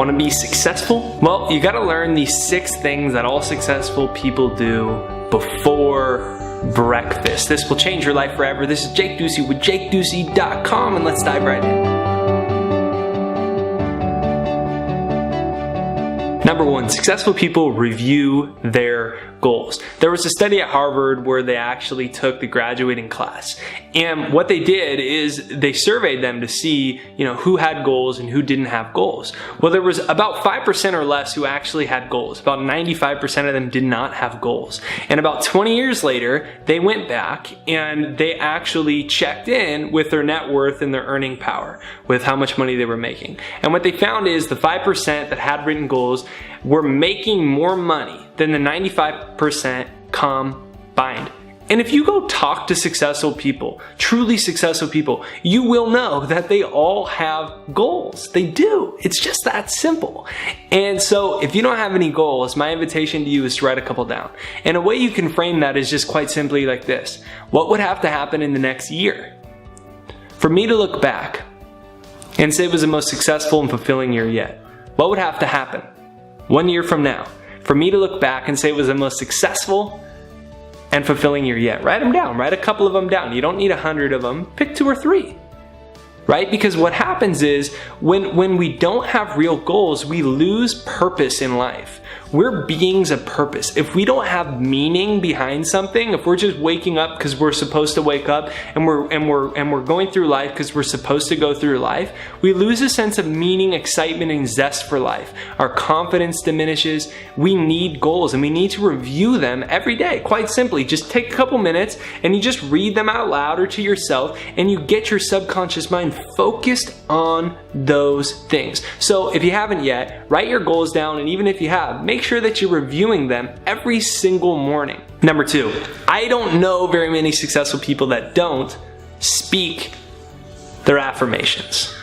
Want to be successful? Well, you got to learn these 6 things that all successful people do before breakfast. This will change your life forever. This is Jake Ducey with JakeDucey.com, and let's dive right in. Number 1, successful people review their goals. There was a study at Harvard where they actually took the graduating class, and what they did is they surveyed them to see, who had goals and who didn't have goals. Well, there was about 5% or less who actually had goals. About 95% of them did not have goals. And about 20 years later, they went back and they actually checked in with their net worth and their earning power, with how much money they were making. And what they found is the 5% that had written goals were making more money than the 95% combined. And if you go talk to successful people, truly successful people, you will know that they all have goals. They do. It's just that simple. And so if you don't have any goals, my invitation to you is to write a couple down. And a way you can frame that is just quite simply like this. What would have to happen in the next year for me to look back and say it was the most successful and fulfilling year yet? What would have to happen 1 year from now for me to look back and say it was the most successful and fulfilling year yet? Write them down. Write a couple of them down. You don't need 100 of them. Pick 2 or 3. Right? Because what happens is when we don't have real goals, we lose purpose in life. We're beings of purpose. If we don't have meaning behind something, if we're just waking up because we're supposed to wake up and we're going through life because we're supposed to go through life, we lose a sense of meaning, excitement, and zest for life. Our confidence diminishes. We need goals and we need to review them every day. Quite simply, just take a couple minutes and you just read them out loud or to yourself, and you get your subconscious mind focused on those things. So if you haven't yet, write your goals down, and even if you have, make sure that you're reviewing them every single morning. Number 2, I don't know very many successful people that don't speak their affirmations.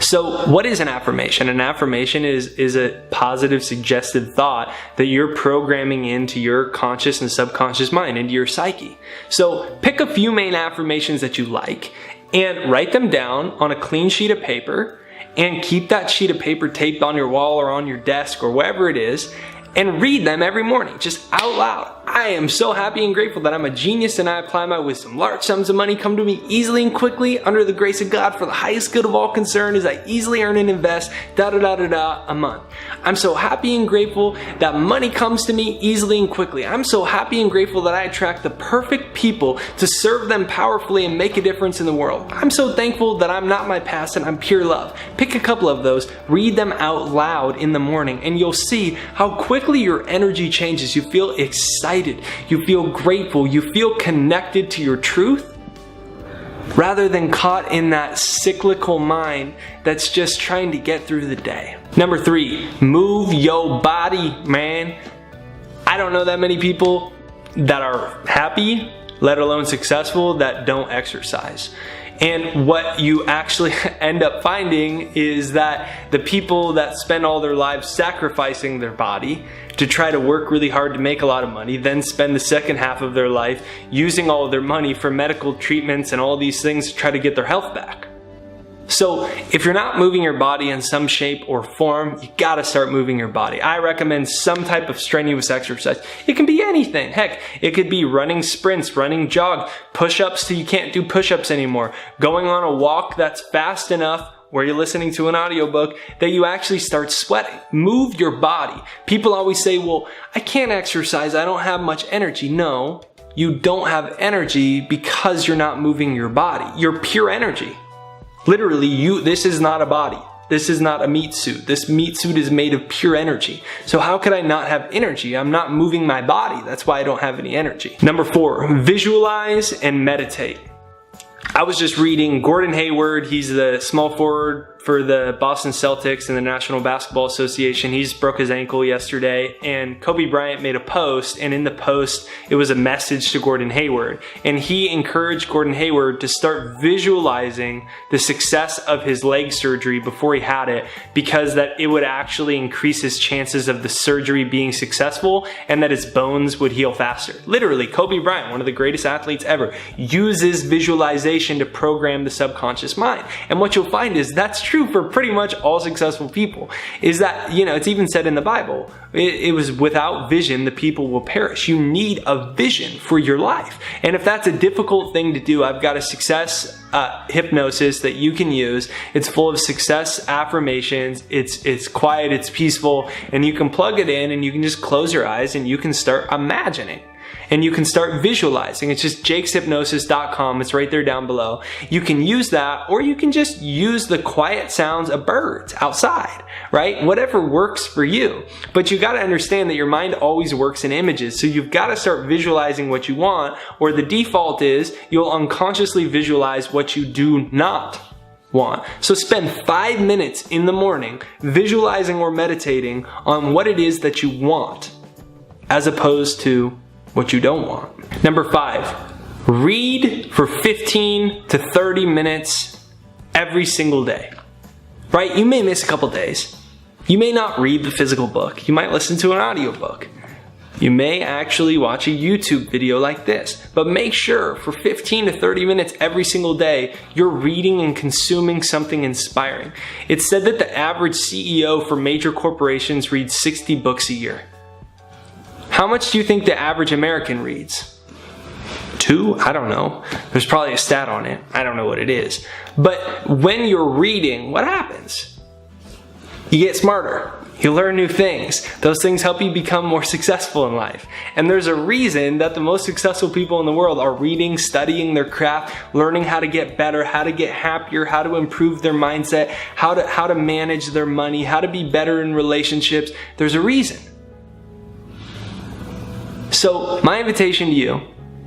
So what is an affirmation? An affirmation is a positive, suggested thought that you're programming into your conscious and subconscious mind, into your psyche. So pick a few main affirmations that you like and write them down on a clean sheet of paper, and keep that sheet of paper taped on your wall or on your desk or wherever it is, and read them every morning, just out loud. I am so happy and grateful that I'm a genius and I apply my wisdom. Large sums of money come to me easily and quickly under the grace of God for the highest good of all concerned as I easily earn and invest a month. I'm so happy and grateful that money comes to me easily and quickly. I'm so happy and grateful that I attract the perfect people to serve them powerfully and make a difference in the world. I'm so thankful that I'm not my past and I'm pure love. Pick a couple of those, read them out loud in the morning, and you'll see how quickly your energy changes. You feel excited. You feel grateful. You feel connected to your truth rather than caught in that cyclical mind that's just trying to get through the day. Number 3, move your body, man. I don't know that many people that are happy, let alone successful, that don't exercise. And what you actually end up finding is that the people that spend all their lives sacrificing their body to try to work really hard to make a lot of money, then spend the second half of their life using all of their money for medical treatments and all these things to try to get their health back. So if you're not moving your body in some shape or form, you gotta start moving your body. I recommend some type of strenuous exercise. It can be anything. Heck, it could be running sprints, running jog, push-ups till you can't do push-ups anymore, going on a walk that's fast enough where you're listening to an audiobook that you actually start sweating. Move your body. People always say, well, I can't exercise, I don't have much energy. No, you don't have energy because you're not moving your body. You're pure energy. Literally, this is not a body. This is not a meat suit. This meat suit is made of pure energy. So how could I not have energy? I'm not moving my body. That's why I don't have any energy. Number 4, visualize and meditate. I was just reading Gordon Hayward. He's the small forward for the Boston Celtics and the National Basketball Association. He just broke his ankle yesterday, and Kobe Bryant made a post, and in the post it was a message to Gordon Hayward, and he encouraged Gordon Hayward to start visualizing the success of his leg surgery before he had it, because that it would actually increase his chances of the surgery being successful and that his bones would heal faster. Literally, Kobe Bryant, one of the greatest athletes ever, uses visualization to program the subconscious mind. And what you'll find is that's true for pretty much all successful people, is that, it's even said in the Bible, it was without vision, the people will perish. You need a vision for your life. And if that's a difficult thing to do, I've got a success hypnosis that you can use. It's full of success affirmations. It's quiet, it's peaceful, and you can plug it in and you can just close your eyes and you can start imagining. And you can start visualizing. It's just jakeshypnosis.com. It's right there down below. You can use that, or you can just use the quiet sounds of birds outside, right? Whatever works for you. But you got to understand that your mind always works in images. So you've got to start visualizing what you want, or the default is you'll unconsciously visualize what you do not want. So spend 5 minutes in the morning visualizing or meditating on what it is that you want, as opposed to what you don't want. Number 5, read for 15 to 30 minutes every single day. Right? You may miss a couple days. You may not read the physical book. You might listen to an audiobook. You may actually watch a YouTube video like this. But make sure for 15 to 30 minutes every single day, you're reading and consuming something inspiring. It's said that the average CEO for major corporations reads 60 books a year. How much do you think the average American reads? 2? I don't know. There's probably a stat on it. I don't know what it is. But when you're reading, what happens? You get smarter. You learn new things. Those things help you become more successful in life. And there's a reason that the most successful people in the world are reading, studying their craft, learning how to get better, how to get happier, how to improve their mindset, how to manage their money, how to be better in relationships. There's a reason. So my invitation to you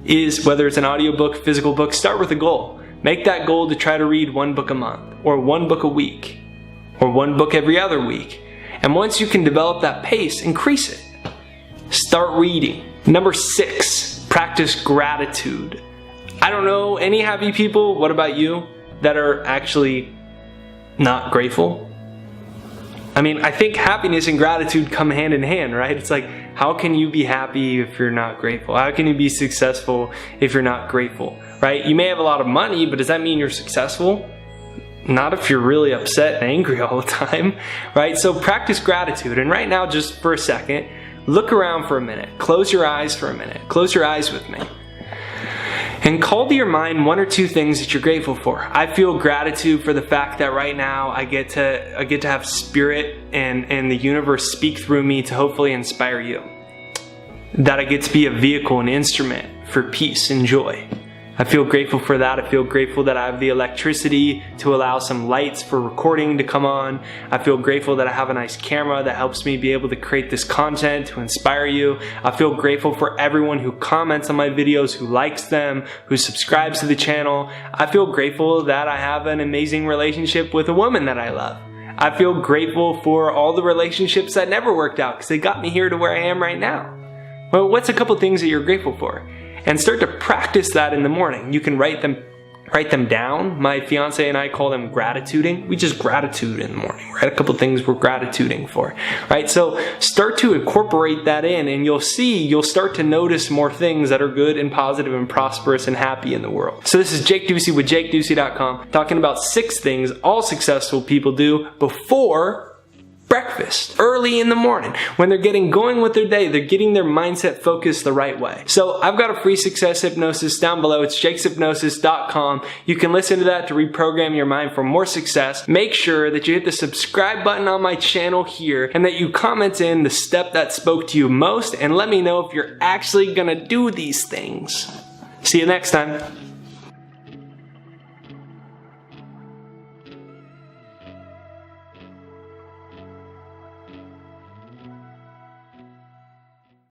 is, whether it's an audiobook, physical book, start with a goal. Make that goal to try to read 1 book a month, or 1 book a week, or 1 book every other week. And once you can develop that pace, increase it. Start reading. Number 6, practice gratitude. I don't know any happy people, what about you, that are actually not grateful? I mean, I think happiness and gratitude come hand in hand, right? It's like, how can you be happy if you're not grateful? How can you be successful if you're not grateful, right? You may have a lot of money, but does that mean you're successful? Not if you're really upset and angry all the time, right? So practice gratitude. And right now, just for a second, look around for a minute. Close your eyes for a minute. Close your eyes with me. And call to your mind 1 or 2 things that you're grateful for. I feel gratitude for the fact that right now I get to have spirit and the universe speak through me to hopefully inspire you. That I get to be a vehicle, an instrument for peace and joy. I feel grateful for that. I feel grateful that I have the electricity to allow some lights for recording to come on. I feel grateful that I have a nice camera that helps me be able to create this content to inspire you. I feel grateful for everyone who comments on my videos, who likes them, who subscribes to the channel. I feel grateful that I have an amazing relationship with a woman that I love. I feel grateful for all the relationships that never worked out because they got me here to where I am right now. Well, what's a couple things that you're grateful for? And start to practice that in the morning. You can write them down. My fiance and I call them gratituding. We just gratitude in the morning, right? A couple things we're gratituding for, right? So start to incorporate that in, and you'll start to notice more things that are good and positive and prosperous and happy in the world. So this is Jake Ducey with JakeDucey.com, talking about 6 things all successful people do before breakfast, early in the morning. When they're getting going with their day, they're getting their mindset focused the right way. So I've got a free success hypnosis down below. It's jakeshypnosis.com. You can listen to that to reprogram your mind for more success. Make sure that you hit the subscribe button on my channel here and that you comment in the step that spoke to you most and let me know if you're actually gonna do these things. See you next time.